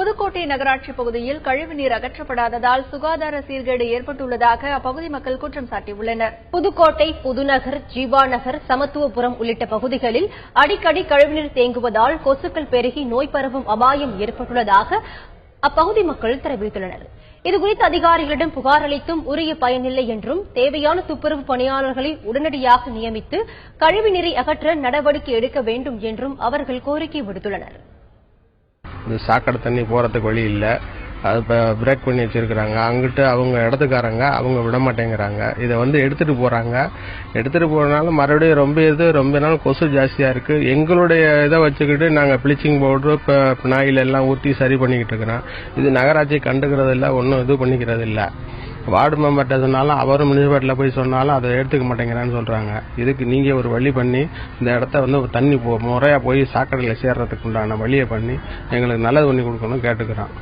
புதுக்கோட்டை நகராட்சி பகுதியில் கழிவுநீர் அகற்றப்படாததால் சுகாதார சீர்கேடு ஏற்பட்டுள்ளதாக அப்பகுதி மக்கள் குற்றம் சாட்டியுள்ளனர். புதுக்கோட்டை, புதுநகர், ஜீவாநகர், சமத்துவபுரம் உள்ளிட்ட பகுதிகளில் அடிக்கடி கழிவுநீர் தேங்குவதால் கொசுக்கள் பெருகி நோய் பரவும் அபாயம் ஏற்பட்டுள்ளதாக அப்பகுதி மக்கள் தெரிவித்துள்ளனர். இதுகுறித்து அதிகாரிகளிடம் புகார் அளித்தும் உரிய பயனில்லை என்றும் தேவையான துப்புரவு பணியாளர்களை உடனடியாக நியமித்து கழிவுநீரை அகற்ற நடவடிக்கை எடுக்க வேண்டும் என்றும் அவர்கள் கோரிக்கை விடுத்துள்ளனர். சாக்கடை தண்ணி போறதுக்கு வழி இல்ல, அது பிரேக் பண்ணி வச்சிருக்காங்க. அங்கிட்டு அவங்க இடத்துக்காரங்க அவங்க விட மாட்டேங்கிறாங்க. இதை எடுத்துட்டு போறாங்க. எடுத்துட்டு போறதுனால மறுபடியும் ரொம்ப நாள் கொசு ஜாஸ்தியா இருக்கு. எங்களுடைய இதை வச்சுக்கிட்டு நாங்க ப்ளீச்சிங் பவுடர் நாயில் எல்லாம் ஊற்றி சரி பண்ணிக்கிட்டு இருக்கிறோம். இது நகராட்சி கண்டுக்கிறது இல்ல, ஒன்னும் இது பண்ணிக்கிறது இல்ல. வார்டு மெம்பர்கிட்ட சொன்னாலும் அவரும் முனிசிபாலிட்டியில் போய் சொன்னாலும் அதை எடுத்துக்க மாட்டேங்கிறான்னு சொல்றாங்க. இதுக்கு நீங்க ஒரு வழி பண்ணி இந்த இடத்த தண்ணி முறையா போய் சாக்கடையில் சேர்றதுக்கு உண்டான வழியை பண்ணி எங்களுக்கு நல்லது பண்ணி கொடுக்கணும் கேட்டுக்கிறோம்.